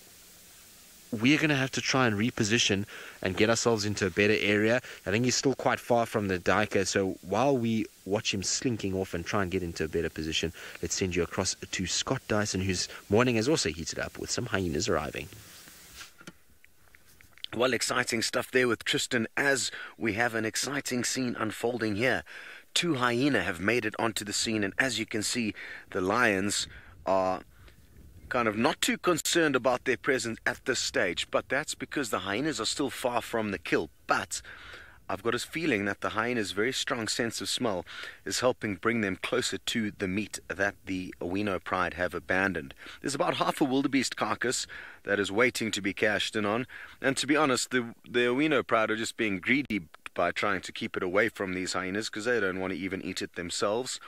C: we're going to have to try and reposition and get ourselves into a better area. I think he's still quite far from the duiker, so while we watch him slinking off and try and get into a better position, let's send you across to Scott Dyson, whose morning has also heated up with some hyenas arriving.
B: Well, exciting stuff there with Tristan, as we have an exciting scene unfolding here. 2 hyena have made it onto the scene, and as you can see, the lions are kind of not too concerned about their presence at this stage, but that's because the hyenas are still far from the kill. But I've got a feeling that the hyena's very strong sense of smell is helping bring them closer to the meat that the Owino pride have abandoned. There's about half a wildebeest carcass that is waiting to be cashed in on, and to be honest, the Owino pride are just being greedy by trying to keep it away from these hyenas, because they don't want to even eat it themselves.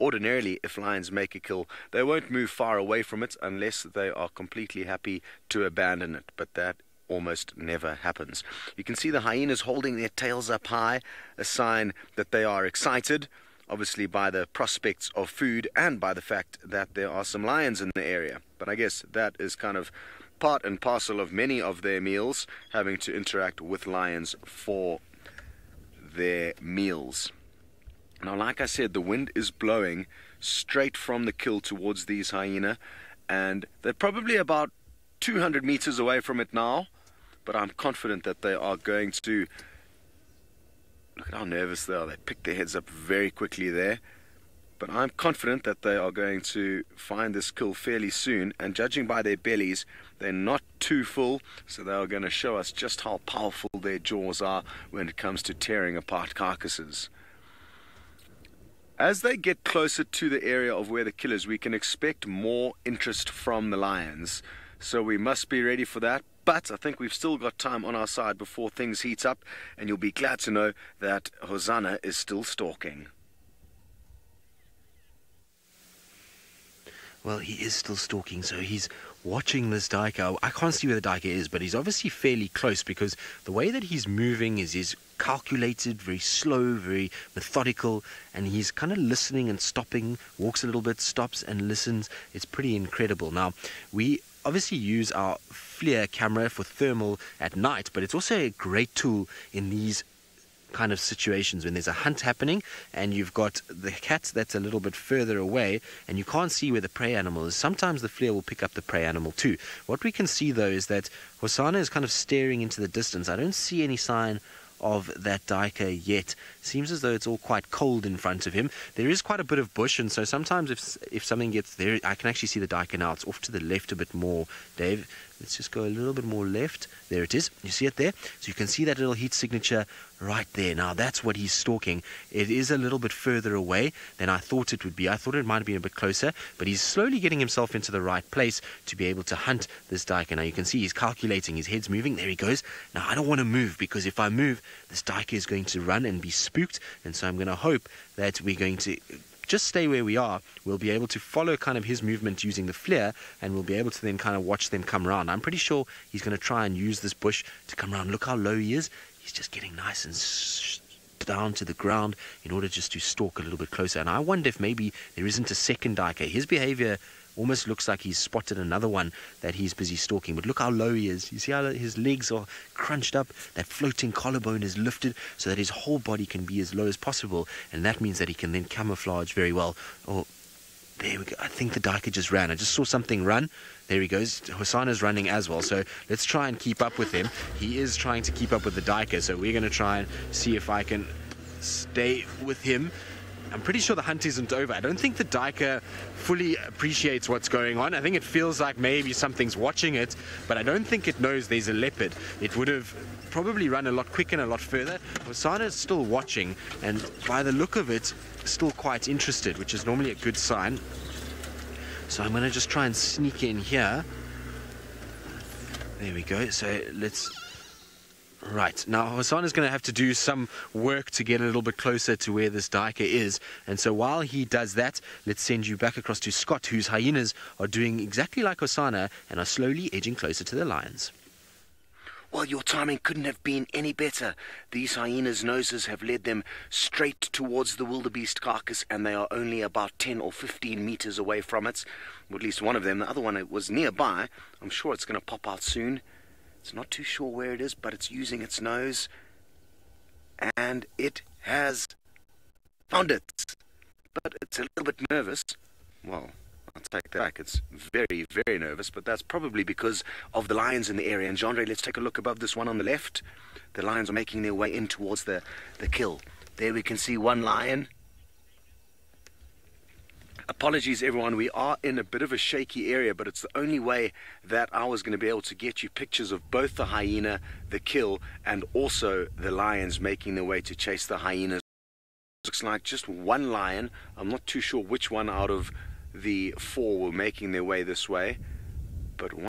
B: Ordinarily, if lions make a kill, they won't move far away from it unless they are completely happy to abandon it, but that almost never happens. You can see the hyenas holding their tails up high, a sign that they are excited, obviously by the prospects of food and by the fact that there are some lions in the area. But I guess that is kind of part and parcel of many of their meals, having to interact with lions for their meals. Now, like I said, the wind is blowing straight from the kill towards these hyena, and they're probably about 200 meters away from it now, but I'm confident that they are going to... Look at how nervous they are. They pick their heads up very quickly there. But I'm confident that they are going to find this kill fairly soon, and judging by their bellies, they're not too full, so they are going to show us just how powerful their jaws are when it comes to tearing apart carcasses. As they get closer to the area of where the kill is, we can expect more interest from the lions, so we must be ready for that. But I think we've still got time on our side before things heat up, and you'll be glad to know that Hosana is still stalking.
C: Well, he is still stalking, so he's watching this duiker. I can't see where the duiker is, but he's obviously fairly close, because the way that he's moving is calculated, very slow, very methodical, and he's kind of listening and stopping, walks a little bit, stops and listens. It's pretty incredible. Now, we obviously use our FLIR camera for thermal at night, but it's also a great tool in these kind of situations when there's a hunt happening and you've got the cat that's a little bit further away and you can't see where the prey animal is. Sometimes the FLIR will pick up the prey animal too. What we can see though is that Hosana is kind of staring into the distance. I don't see any sign of that duiker yet. Seems as though it's all quite cold in front of him. There is quite a bit of bush, and so sometimes if something gets there, I can actually see the duiker now. It's off to the left a bit more, Dave. Let's just go a little bit more left. There it is. You see it there? So you can see that little heat signature right there. Now that's what he's stalking. It is a little bit further away than I thought it would be. I thought it might have been a bit closer, but he's slowly getting himself into the right place to be able to hunt this duiker. Now you can see he's calculating. His head's moving. There he goes. Now I don't want to move, because if I move, this duiker is going to run and be spooked, and so I'm going to hope that we're going to just stay where we are. We'll be able to follow kind of his movement using the FLIR, and we'll be able to then kind of watch them come around. I'm pretty sure he's going to try and use this bush to come around. Look how low he is. He's just getting nice and down to the ground in order just to stalk a little bit closer. And I wonder if maybe there isn't a second duiker. His behavior almost looks like he's spotted another one that he's busy stalking. But look how low he is. You see how his legs are crunched up? That floating collarbone is lifted so that his whole body can be as low as possible, and that means that he can then camouflage very well. Oh, there we go. I think the duiker just ran. I just saw something run. There he goes. Hosana's running as well. So let's try and keep up with him. He is trying to keep up with the duiker. So we're going to try and see if I can stay with him. I'm pretty sure the hunt isn't over. I don't think the duiker fully appreciates what's going on. I think it feels like maybe something's watching it, but I don't think it knows there's a leopard. It would have probably run a lot quicker and a lot further. Hosana's still watching, and by the look of it, still quite interested, which is normally a good sign. So I'm going to just try and sneak in here. There we go. So let's... Right, now Hosana's going to have to do some work to get a little bit closer to where this duiker is, and so while he does that, let's send you back across to Scott, whose hyenas are doing exactly like Hosana and are slowly edging closer to the lions.
B: Well, your timing couldn't have been any better. These hyenas' noses have led them straight towards the wildebeest carcass, and they are only about 10 or 15 meters away from it. Or at least one of them. The other one was nearby. I'm sure it's going to pop out soon. It's not too sure where it is, but it's using its nose. And it has found it. But it's a little bit nervous. Well, I'll take that back. It's very, very nervous, but that's probably because of the lions in the area. And Jean-Ray, let's take a look above this one on the left. The lions are making their way in towards the kill. There we can see one lion. Apologies, everyone. We are in a bit of a shaky area, but it's the only way that I was going to be able to get you pictures of both the hyena, the kill, and also the lions making their way to chase the hyenas. Looks like just one lion. I'm not too sure which one out of the four were making their way this way, but one.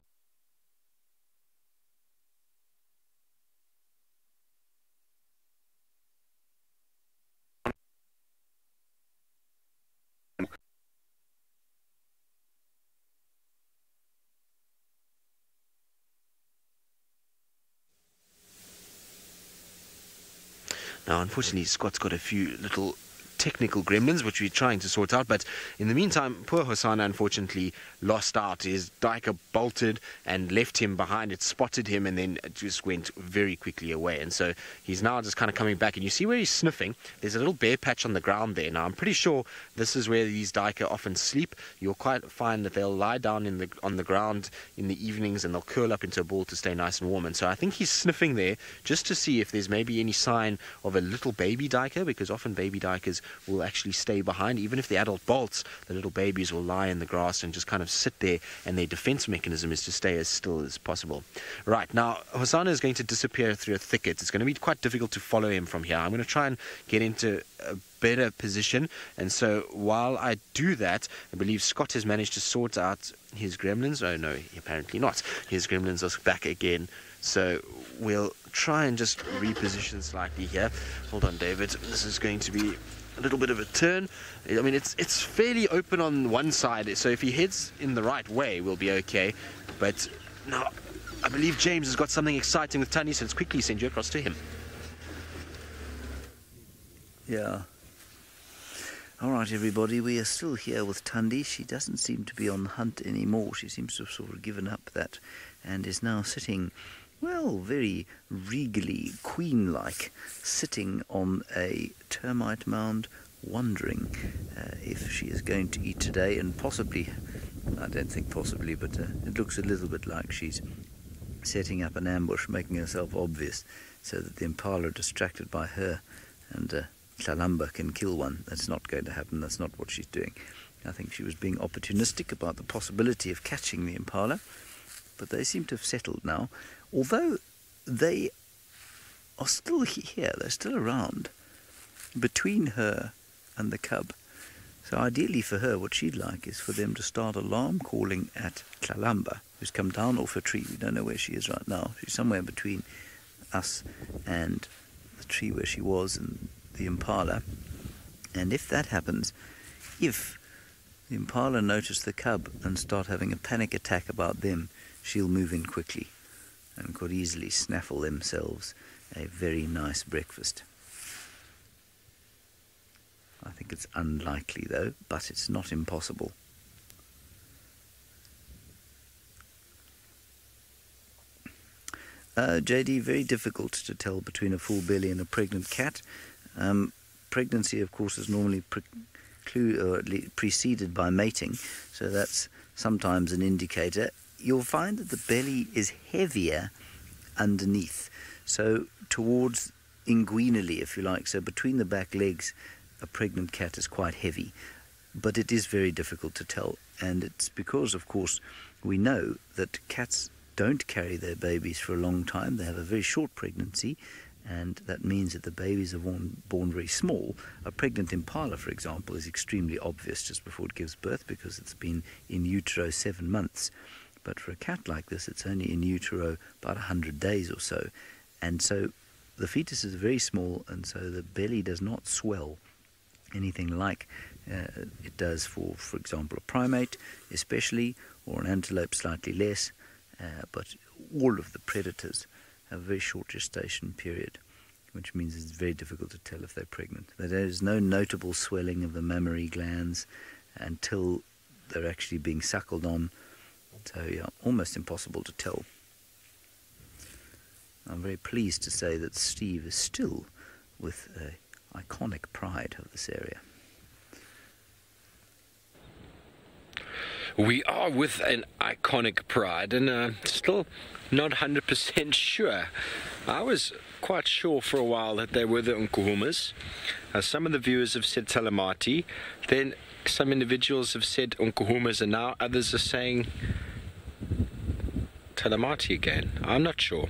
C: Now, unfortunately, Scott's got a few little technical gremlins, which we're trying to sort out, but in the meantime, poor Hosana unfortunately lost out. His duiker bolted and left him behind. It spotted him and then it just went very quickly away, and so he's now just kind of coming back, and you see where he's sniffing. There's a little bare patch on the ground there. Now, I'm pretty sure this is where these duiker often sleep. You'll quite find that they'll lie down on the ground in the evenings and they'll curl up into a ball to stay nice and warm, and so I think he's sniffing there just to see if there's maybe any sign of a little baby duiker, because often baby duikers will actually stay behind. Even if the adult bolts, the little babies will lie in the grass and just kind of sit there, and their defense mechanism is to stay as still as possible. Right, now Hosana is going to disappear through a thicket. It's going to be quite difficult to follow him from here. I'm going to try and get into a better position, and so while I do that, I believe Scott has managed to sort out his gremlins. Oh no, apparently not. His gremlins are back again, so we'll try and just reposition slightly here. Hold on, David. This is going to be a little bit of a turn. I mean, it's fairly open on one side, so if he heads in the right way, we'll be okay. But now, I believe James has got something exciting with Tani, so let's quickly send you across to him.
A: Yeah. All right, everybody, we are still here with Tundi. She doesn't seem to be on the hunt anymore. She seems to have sort of given up that and is now sitting, well, very regally, queen-like, sitting on a termite mound, wondering if she is going to eat today, and possibly, I don't think possibly, but it looks a little bit like she's setting up an ambush, making herself obvious, so that the impala are distracted by her, and Tlalamba can kill one. That's not going to happen. That's not what she's doing. I think she was being opportunistic about the possibility of catching the impala, but they seem to have settled now. Although they are still here, they're still around, between her and the cub. So ideally for her, what she'd like is for them to start alarm calling at Tlalamba, who's come down off a tree. We don't know where she is right now. She's somewhere between us and the tree where she was and the impala. And if that happens, if the impala notice the cub and start having a panic attack about them, she'll move in quickly and could easily snaffle themselves a very nice breakfast. I think it's unlikely though, but it's not impossible. JD, very difficult to tell between a full belly and a pregnant cat. Pregnancy, of course, is normally preceded by mating, so that's sometimes an indicator. You'll find that the belly is heavier underneath, so towards inguinally, if you like, so between the back legs, a pregnant cat is quite heavy, but it is very difficult to tell, and it's because, of course, we know that cats don't carry their babies for a long time. They have a very short pregnancy, and that means that the babies are born very small. A pregnant impala, for example, is extremely obvious just before it gives birth because it's been in utero 7 months. But for a cat like this, it's only in utero about 100 days or so. And so the fetus is very small, and so the belly does not swell anything like it does for example, a primate especially, or an antelope slightly less. But all of the predators have a very short gestation period, which means it's very difficult to tell if they're pregnant. There is no notable swelling of the mammary glands until they're actually being suckled on. So yeah, almost impossible to tell. I'm very pleased to say that Steve is still with an iconic pride of this area.
C: We are with an iconic pride, and still not 100% sure. I was quite sure for a while that they were the Nkuhumas. Some of the viewers have said Talamati, then some individuals have said Nkuhumas, and now others are saying Talamati again. I'm not sure.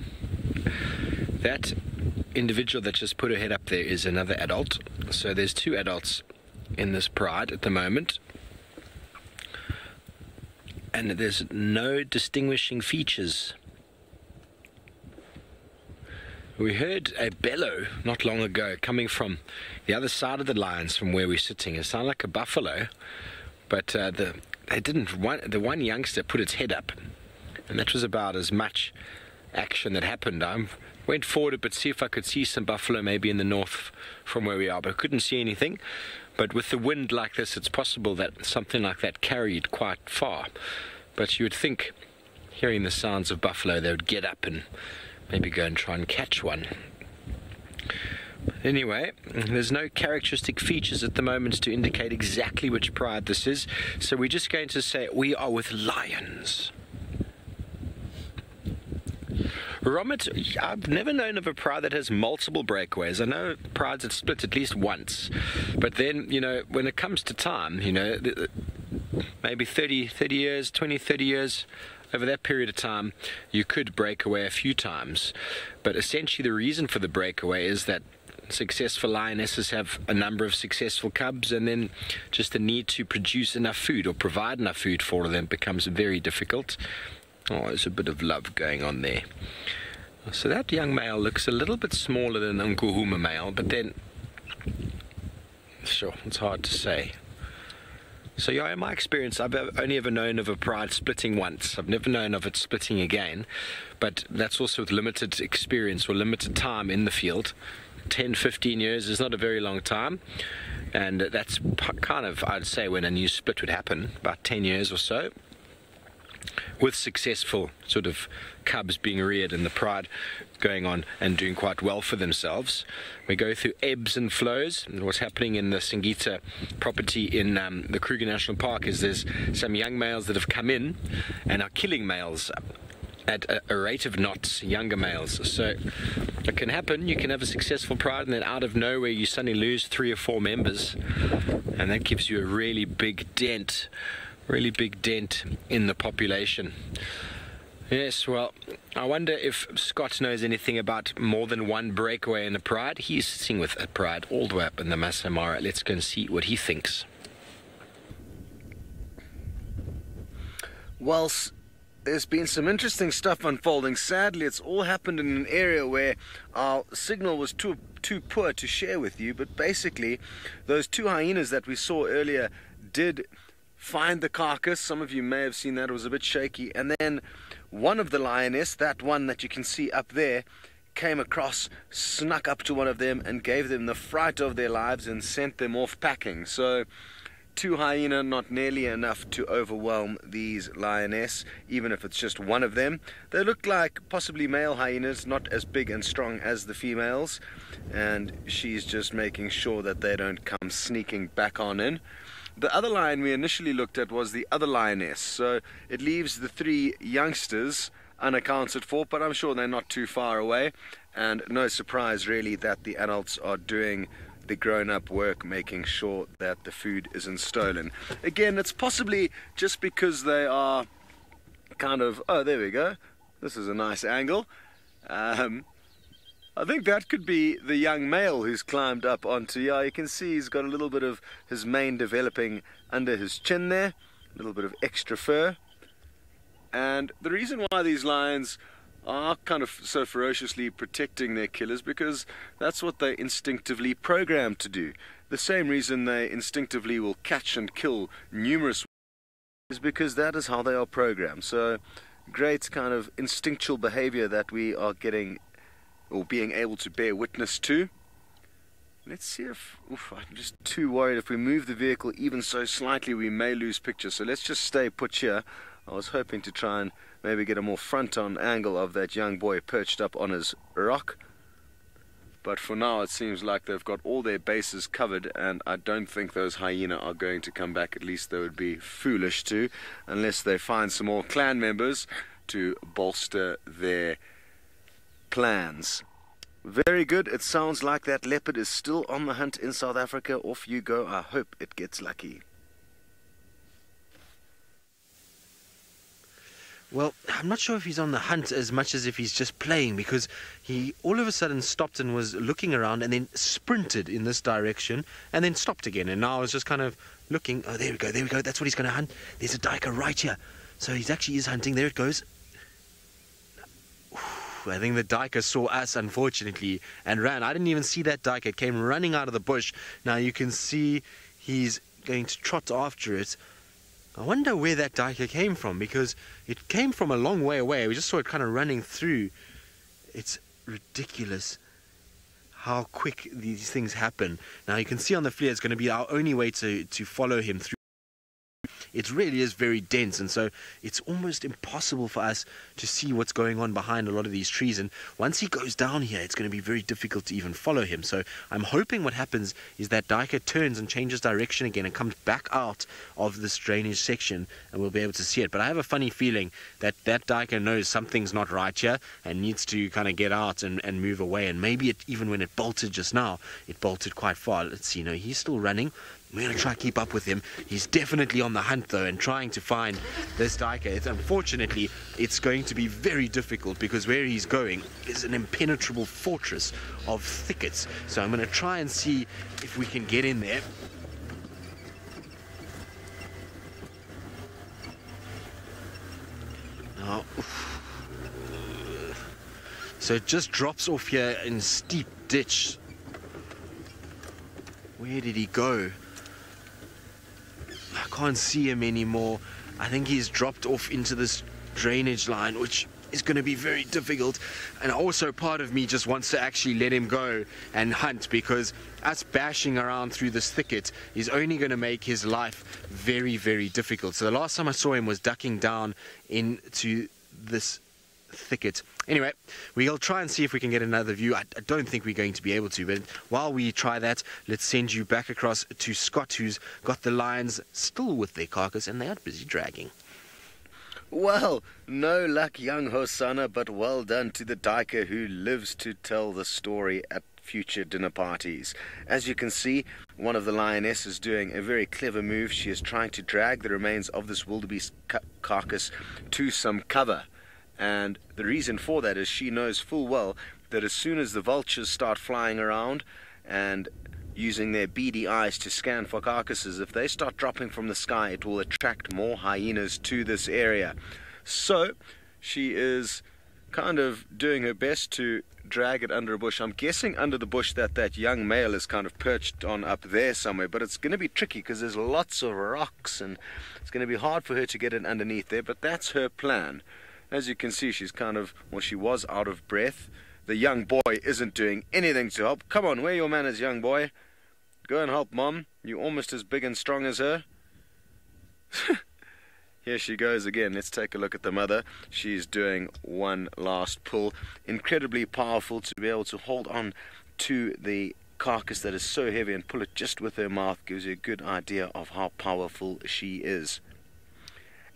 C: That individual that just put her head up there is another adult. So there's 2 adults in this pride at the moment. And there's no distinguishing features. We heard a bellow not long ago coming from the other side of the lines from where we're sitting. It sounded like a buffalo, but the one youngster put its head up, and that was about as much action that happened. I went forward a bit to see if I could see some buffalo maybe in the north from where we are, but I couldn't see anything. But with the wind like this, it's possible that something like that carried quite far. But you would think, hearing the sounds of buffalo, they would get up and maybe go and try and catch one. Anyway, there's no characteristic features at the moment to indicate exactly which pride this is, so we're just going to say we are with lions. Romit, I've never known of a pride that has multiple breakaways. I know prides that split at least once, but then, you know, when it comes to time, you know, maybe 30 years, 20, 30 years, over that period of time, you could break away a few times. But essentially the reason for the breakaway is that successful lionesses have a number of successful cubs, and then just the need to produce enough food or provide enough food for them becomes very difficult. Oh, there's a bit of love going on there. So that young male looks a little bit smaller than the Nkuhuma male, but then, sure, it's hard to say. So yeah, in my experience, I've only ever known of a pride splitting once. I've never known of it splitting again, but that's also with limited experience or limited time in the field. 10, 15 years is not a very long time, and that's kind of, I'd say, when a new split would happen, about 10 years or so, with successful sort of cubs being reared and the pride going on and doing quite well for themselves. We go through ebbs and flows, and what's happening in the Singita property in the Kruger National Park is there's some young males that have come in and are killing males at a rate of knots, younger males. So it can happen. You can have a successful pride, and then out of nowhere you suddenly lose 3 or 4 members, and that gives you a really big dent in the population. Yes, well, I wonder if Scott knows anything about more than one breakaway in a pride. He's sitting with a pride all the way up in the Masai Mara. Let's go and see what he thinks.
B: Whilst there's been some interesting stuff unfolding, sadly it's all happened in an area where our signal was too poor to share with you, but basically those 2 hyenas that we saw earlier did find the carcass. Some of you may have seen that. It was a bit shaky, and then one of the lioness, that one that you can see up there, came across, snuck up to one of them and gave them the fright of their lives and sent them off packing. So two hyena, not nearly enough to overwhelm these lioness, even if it's just one of them. They look like possibly male hyenas, not as big and strong as the females, and she's just making sure that they don't come sneaking back on in. The other lion we initially looked at was the other lioness, so it leaves the three youngsters unaccounted for, but I'm sure they're not too far away, and no surprise really that the adults are doing the grown-up work, making sure that the food isn't stolen. Again, it's possibly just because they are kind of, oh, there we go, this is a nice angle. I think that could be the young male who's climbed up onto, yeah, you can see he's got a little bit of his mane developing under his chin there, a little bit of extra fur. And the reason why these lions are kind of so ferociously protecting their killers, because that's what they instinctively programmed to do. The same reason they instinctively will catch and kill numerous is because that is how they are programmed. So great kind of instinctual behavior that we are getting or being able to bear witness to. Let's see if, I'm just too worried if we move the vehicle even so slightly we may lose picture, so let's just stay put here. I was hoping to try and maybe get a more front-on angle of that young boy perched up on his rock, but for now it seems like they've got all their bases covered, and I don't think those hyena are going to come back. At least they would be foolish to, unless they find some more clan members to bolster their plans. Very good. It sounds like that leopard is still on the hunt in South Africa. Off you go. I hope it gets lucky.
C: Well, I'm not sure if he's on the hunt as much as if he's just playing, because he all of a sudden stopped and was looking around and then sprinted in this direction and then stopped again. And now I was just kind of looking. Oh, there we go, there we go. That's what he's going to hunt. There's a duiker right here. So he actually is hunting. There it goes. I think the duiker saw us, unfortunately, and ran. I didn't even see that duiker. It came running out of the bush. Now you can see he's going to trot after it. I wonder where that duiker came from, because it came from a long way away. We just saw it kind of running through. It's ridiculous how quick these things happen. Now you can see on the flare it's going to be our only way to follow him through. It really is very dense, and so it's almost impossible for us to see what's going on behind a lot of these trees. And once he goes down here, it's going to be very difficult to even follow him. So I'm hoping what happens is that duiker turns and changes direction again and comes back out of this drainage section, and we'll be able to see it. But I have a funny feeling that that duiker knows something's not right here and needs to kind of get out and move away. And maybe even when it bolted just now, it bolted quite far. Let's see. No, he's still running. We're going to try to keep up with him. He's definitely on the hunt, though, and trying to find this duiker. Unfortunately, it's going to be very difficult, because where he's going is an impenetrable fortress of thickets. So I'm going to try and see if we can get in there. Now, so it just drops off here in a steep ditch. Where did he go? I can't see him anymore. I think he's dropped off into this drainage line, which is going to be very difficult. And also part of me just wants to actually let him go and hunt, because us bashing around through this thicket is only going to make his life very, very difficult. So the last time I saw him was ducking down into this thicket. Anyway, we'll try and see if we can get another view. I don't think we're going to be able to, but while we try that, let's send you back across to Scott, who's got the lions still with their carcass, and they are busy dragging.
B: Well, no luck, young Hosanna, but well done to the duiker who lives to tell the story at future dinner parties. As you can see, one of the lionesses is doing a very clever move. She is trying to drag the remains of this wildebeest carcass to some cover. And the reason for that is she knows full well that as soon as the vultures start flying around and using their beady eyes to scan for carcasses, if they start dropping from the sky, it will attract more hyenas to this area. So she is kind of doing her best to drag it under a bush. I'm guessing under the bush that young male is kind of perched on up there somewhere, but it's going to be tricky because there's lots of rocks and it's going to be hard for her to get it underneath there, but that's her plan. As you can see, she's kind of, well, she was out of breath. The young boy isn't doing anything to help. Come on, where your manners, young boy? Go and help, Mom. You're almost as big and strong as her. Here she goes again. Let's take a look at the mother. She's doing one last pull. Incredibly powerful to be able to hold on to the carcass that is so heavy and pull it just with her mouth. Gives you a good idea of how powerful she is.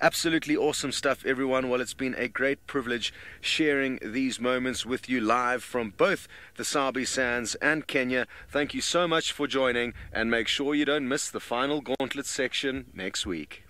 B: Absolutely awesome stuff, everyone. Well, it's been a great privilege sharing these moments with you live from both the Sabi Sands and Kenya. Thank you so much for joining, and make sure you don't miss the final gauntlet section next week.